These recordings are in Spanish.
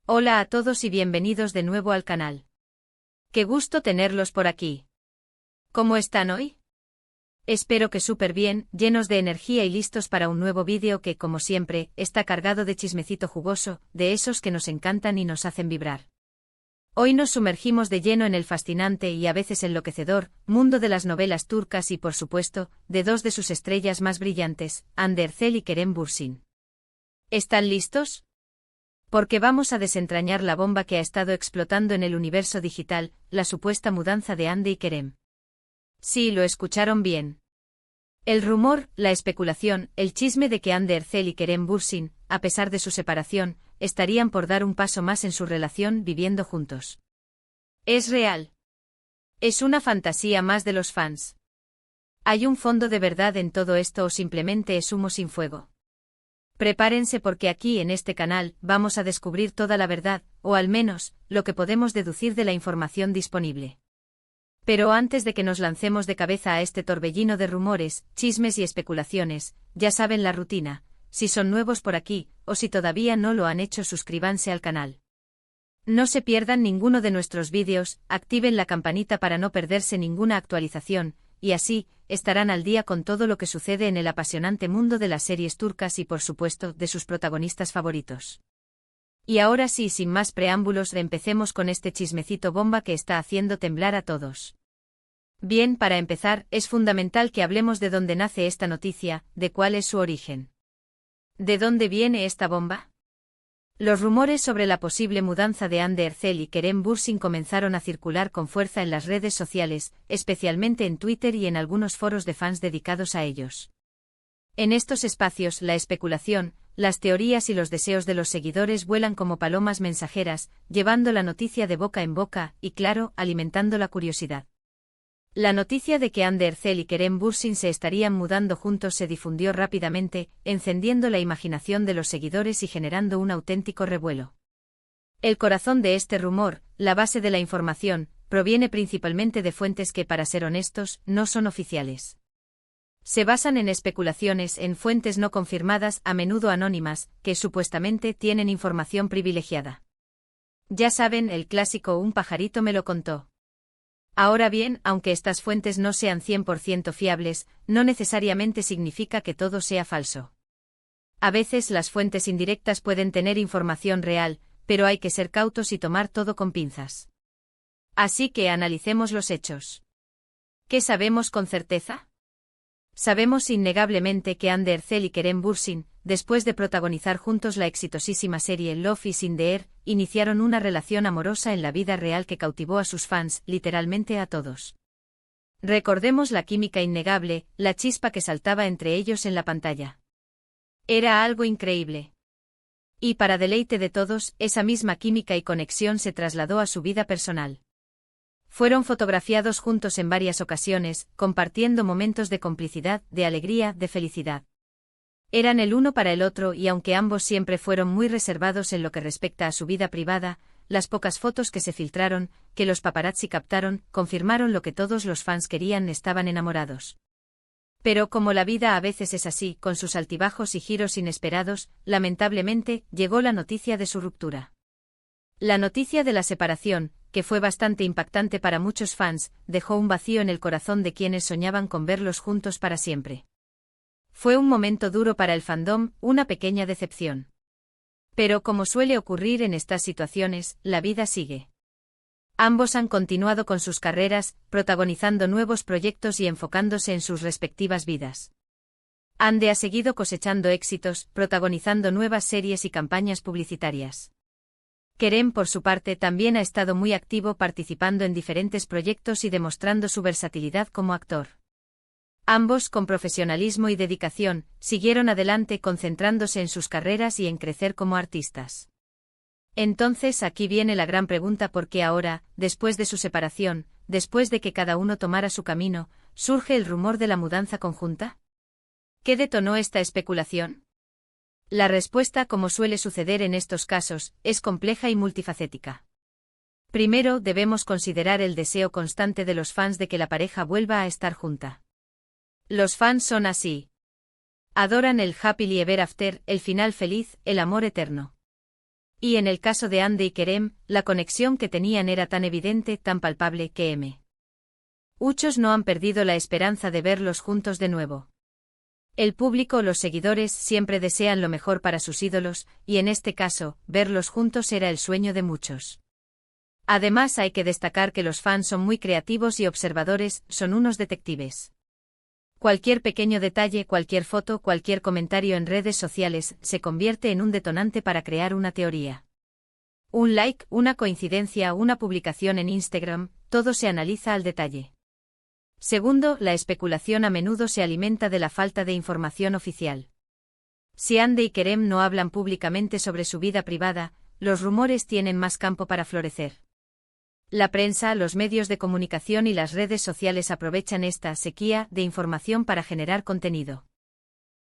Hola a todos y bienvenidos de nuevo al canal. Qué gusto tenerlos por aquí. ¿Cómo están hoy? Espero que súper bien, llenos de energía y listos para un nuevo vídeo que, como siempre, está cargado de chismecito jugoso, de esos que nos encantan y nos hacen vibrar. Hoy nos sumergimos de lleno en el fascinante y a veces enloquecedor mundo de las novelas turcas y, por supuesto, de dos de sus estrellas más brillantes, Hande Erçel y Kerem Bürsin. ¿Están listos? Porque vamos a desentrañar la bomba que ha estado explotando en el universo digital, la supuesta mudanza de Hande y Kerem. Sí, lo escucharon bien. El rumor, la especulación, el chisme de que Hande Erçel y Kerem Bürsin, a pesar de su separación, estarían por dar un paso más en su relación viviendo juntos. ¿Es real? ¿Es una fantasía más de los fans? ¿Hay un fondo de verdad en todo esto o simplemente es humo sin fuego? Prepárense porque aquí en este canal vamos a descubrir toda la verdad, o al menos, lo que podemos deducir de la información disponible. Pero antes de que nos lancemos de cabeza a este torbellino de rumores, chismes y especulaciones, ya saben la rutina, si son nuevos por aquí, o si todavía no lo han hecho, suscríbanse al canal. No se pierdan ninguno de nuestros vídeos, activen la campanita para no perderse ninguna actualización, y así, estarán al día con todo lo que sucede en el apasionante mundo de las series turcas y por supuesto, de sus protagonistas favoritos. Y ahora sí, sin más preámbulos, empecemos con este chismecito bomba que está haciendo temblar a todos. Bien, para empezar, es fundamental que hablemos de dónde nace esta noticia, de cuál es su origen. ¿De dónde viene esta bomba? Los rumores sobre la posible mudanza de Hande Erçel y Kerem Bürsin comenzaron a circular con fuerza en las redes sociales, especialmente en Twitter y en algunos foros de fans dedicados a ellos. En estos espacios, la especulación, las teorías y los deseos de los seguidores vuelan como palomas mensajeras, llevando la noticia de boca en boca y, claro, alimentando la curiosidad. La noticia de que Hande Erçel y Kerem Bürsin se estarían mudando juntos se difundió rápidamente, encendiendo la imaginación de los seguidores y generando un auténtico revuelo. El corazón de este rumor, la base de la información, proviene principalmente de fuentes que, para ser honestos, no son oficiales. Se basan en especulaciones, en fuentes no confirmadas, a menudo anónimas, que supuestamente tienen información privilegiada. Ya saben, el clásico "un pajarito me lo contó". Ahora bien, aunque estas fuentes no sean 100% fiables, no necesariamente significa que todo sea falso. A veces las fuentes indirectas pueden tener información real, pero hay que ser cautos y tomar todo con pinzas. Así que analicemos los hechos. ¿Qué sabemos con certeza? Sabemos innegablemente que Hande Erçel y Kerem Bürsin, después de protagonizar juntos la exitosísima serie Love is in the Air, iniciaron una relación amorosa en la vida real que cautivó a sus fans, literalmente a todos. Recordemos la química innegable, la chispa que saltaba entre ellos en la pantalla. Era algo increíble. Y para deleite de todos, esa misma química y conexión se trasladó a su vida personal. Fueron fotografiados juntos en varias ocasiones, compartiendo momentos de complicidad, de alegría, de felicidad. Eran el uno para el otro y aunque ambos siempre fueron muy reservados en lo que respecta a su vida privada, las pocas fotos que se filtraron, que los paparazzi captaron, confirmaron lo que todos los fans querían: estaban enamorados. Pero como la vida a veces es así, con sus altibajos y giros inesperados, lamentablemente, llegó la noticia de su ruptura. La noticia de la separación, que fue bastante impactante para muchos fans, dejó un vacío en el corazón de quienes soñaban con verlos juntos para siempre. Fue un momento duro para el fandom, una pequeña decepción. Pero como suele ocurrir en estas situaciones, la vida sigue. Ambos han continuado con sus carreras, protagonizando nuevos proyectos y enfocándose en sus respectivas vidas. Hande ha seguido cosechando éxitos, protagonizando nuevas series y campañas publicitarias. Kerem, por su parte, también ha estado muy activo participando en diferentes proyectos y demostrando su versatilidad como actor. Ambos, con profesionalismo y dedicación, siguieron adelante concentrándose en sus carreras y en crecer como artistas. Entonces aquí viene la gran pregunta: ¿por qué ahora, después de su separación, después de que cada uno tomara su camino, surge el rumor de la mudanza conjunta? ¿Qué detonó esta especulación? La respuesta, como suele suceder en estos casos, es compleja y multifacética. Primero, debemos considerar el deseo constante de los fans de que la pareja vuelva a estar junta. Los fans son así. Adoran el happily ever after, el final feliz, el amor eterno. Y en el caso de Hande y Kerem, la conexión que tenían era tan evidente, tan palpable, que muchos no han perdido la esperanza de verlos juntos de nuevo. El público, los seguidores, siempre desean lo mejor para sus ídolos, y en este caso, verlos juntos era el sueño de muchos. Además, hay que destacar que los fans son muy creativos y observadores, son unos detectives. Cualquier pequeño detalle, cualquier foto, cualquier comentario en redes sociales, se convierte en un detonante para crear una teoría. Un like, una coincidencia, una publicación en Instagram, todo se analiza al detalle. Segundo, la especulación a menudo se alimenta de la falta de información oficial. Si Hande y Kerem no hablan públicamente sobre su vida privada, los rumores tienen más campo para florecer. La prensa, los medios de comunicación y las redes sociales aprovechan esta sequía de información para generar contenido.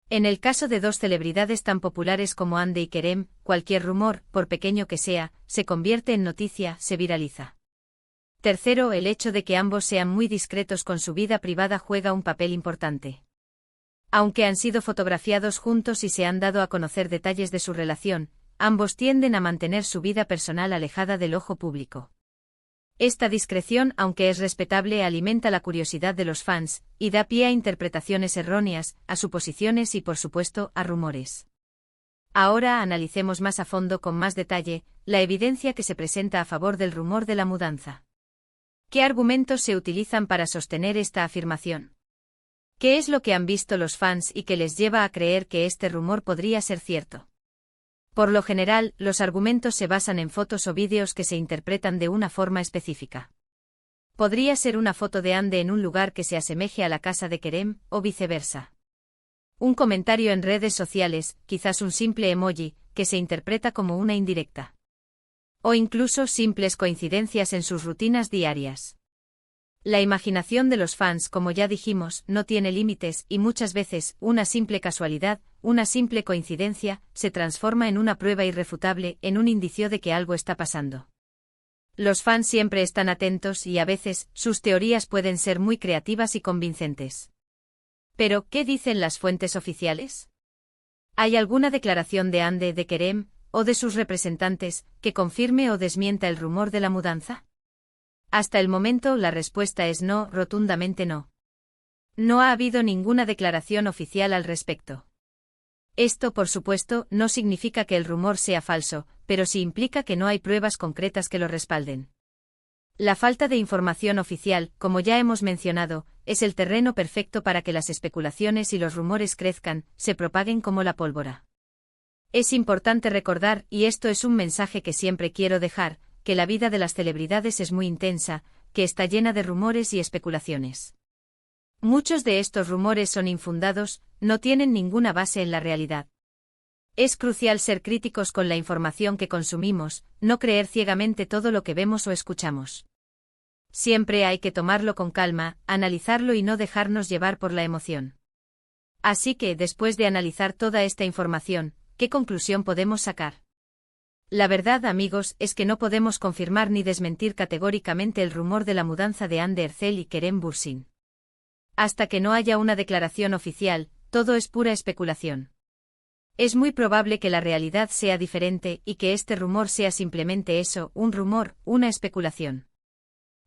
En el caso de dos celebridades tan populares como Hande y Kerem, cualquier rumor, por pequeño que sea, se convierte en noticia, se viraliza. Tercero, el hecho de que ambos sean muy discretos con su vida privada juega un papel importante. Aunque han sido fotografiados juntos y se han dado a conocer detalles de su relación, ambos tienden a mantener su vida personal alejada del ojo público. Esta discreción, aunque es respetable, alimenta la curiosidad de los fans, y da pie a interpretaciones erróneas, a suposiciones y por supuesto, a rumores. Ahora analicemos más a fondo con más detalle, la evidencia que se presenta a favor del rumor de la mudanza. ¿Qué argumentos se utilizan para sostener esta afirmación? ¿Qué es lo que han visto los fans y que les lleva a creer que este rumor podría ser cierto? Por lo general, los argumentos se basan en fotos o vídeos que se interpretan de una forma específica. Podría ser una foto de Hande en un lugar que se asemeje a la casa de Kerem, o viceversa. Un comentario en redes sociales, quizás un simple emoji, que se interpreta como una indirecta. O incluso simples coincidencias en sus rutinas diarias. La imaginación de los fans, como ya dijimos, no tiene límites y muchas veces, una simple casualidad, una simple coincidencia, se transforma en una prueba irrefutable, en un indicio de que algo está pasando. Los fans siempre están atentos y a veces, sus teorías pueden ser muy creativas y convincentes. Pero, ¿qué dicen las fuentes oficiales? ¿Hay alguna declaración de Hande, de Kerem, o de sus representantes, que confirme o desmienta el rumor de la mudanza? Hasta el momento la respuesta es no, rotundamente no. No ha habido ninguna declaración oficial al respecto. Esto, por supuesto, no significa que el rumor sea falso, pero sí implica que no hay pruebas concretas que lo respalden. La falta de información oficial, como ya hemos mencionado, es el terreno perfecto para que las especulaciones y los rumores crezcan, se propaguen como la pólvora. Es importante recordar, y esto es un mensaje que siempre quiero dejar, que la vida de las celebridades es muy intensa, que está llena de rumores y especulaciones. Muchos de estos rumores son infundados, no tienen ninguna base en la realidad. Es crucial ser críticos con la información que consumimos, no creer ciegamente todo lo que vemos o escuchamos. Siempre hay que tomarlo con calma, analizarlo y no dejarnos llevar por la emoción. Así que, después de analizar toda esta información, ¿qué conclusión podemos sacar? La verdad, amigos, es que no podemos confirmar ni desmentir categóricamente el rumor de la mudanza de Hande Erçel y Kerem Bürsin. Hasta que no haya una declaración oficial, todo es pura especulación. Es muy probable que la realidad sea diferente y que este rumor sea simplemente eso, un rumor, una especulación.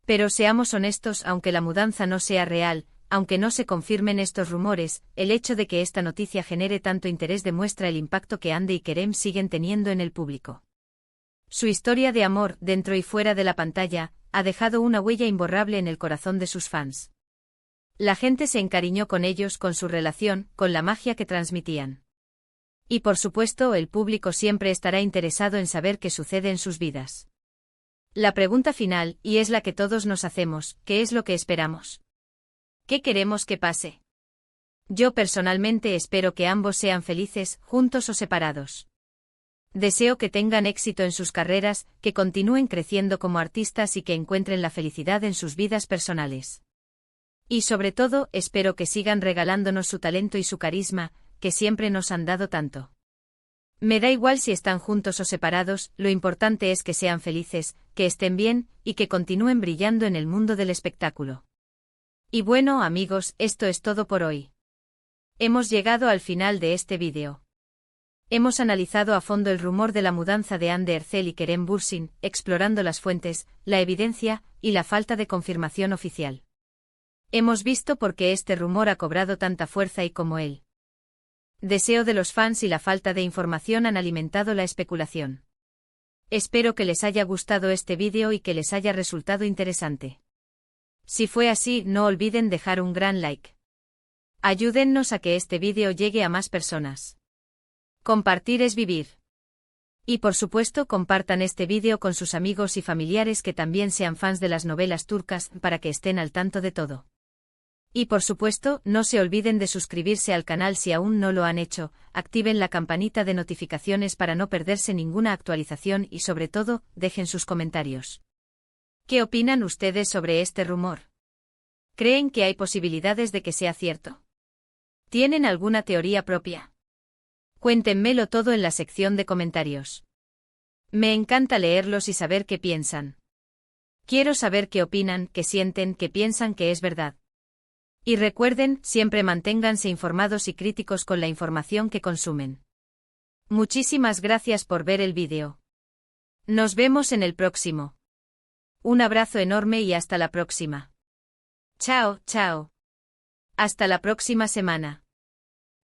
Pero seamos honestos, aunque la mudanza no sea real, aunque no se confirmen estos rumores, el hecho de que esta noticia genere tanto interés demuestra el impacto que Hande y Kerem siguen teniendo en el público. Su historia de amor, dentro y fuera de la pantalla, ha dejado una huella imborrable en el corazón de sus fans. La gente se encariñó con ellos, con su relación, con la magia que transmitían. Y por supuesto, el público siempre estará interesado en saber qué sucede en sus vidas. La pregunta final, y es la que todos nos hacemos, ¿qué es lo que esperamos? ¿Qué queremos que pase? Yo personalmente espero que ambos sean felices, juntos o separados. Deseo que tengan éxito en sus carreras, que continúen creciendo como artistas y que encuentren la felicidad en sus vidas personales. Y sobre todo, espero que sigan regalándonos su talento y su carisma, que siempre nos han dado tanto. Me da igual si están juntos o separados, lo importante es que sean felices, que estén bien, y que continúen brillando en el mundo del espectáculo. Y bueno, amigos, esto es todo por hoy. Hemos llegado al final de este vídeo. Hemos analizado a fondo el rumor de la mudanza de Anne de Ercel y Kerem Bürsin, explorando las fuentes, la evidencia y la falta de confirmación oficial. Hemos visto por qué este rumor ha cobrado tanta fuerza y cómo el deseo de los fans y la falta de información han alimentado la especulación. Espero que les haya gustado este vídeo y que les haya resultado interesante. Si fue así, no olviden dejar un gran like. Ayúdennos a que este vídeo llegue a más personas. Compartir es vivir. Y por supuesto compartan este vídeo con sus amigos y familiares que también sean fans de las novelas turcas para que estén al tanto de todo. Y por supuesto, no se olviden de suscribirse al canal si aún no lo han hecho, activen la campanita de notificaciones para no perderse ninguna actualización y sobre todo, dejen sus comentarios. ¿Qué opinan ustedes sobre este rumor? ¿Creen que hay posibilidades de que sea cierto? ¿Tienen alguna teoría propia? Cuéntenmelo todo en la sección de comentarios. Me encanta leerlos y saber qué piensan. Quiero saber qué opinan, qué sienten, qué piensan que es verdad. Y recuerden, siempre manténganse informados y críticos con la información que consumen. Muchísimas gracias por ver el vídeo. Nos vemos en el próximo. Un abrazo enorme y hasta la próxima. Chao, chao. Hasta la próxima semana.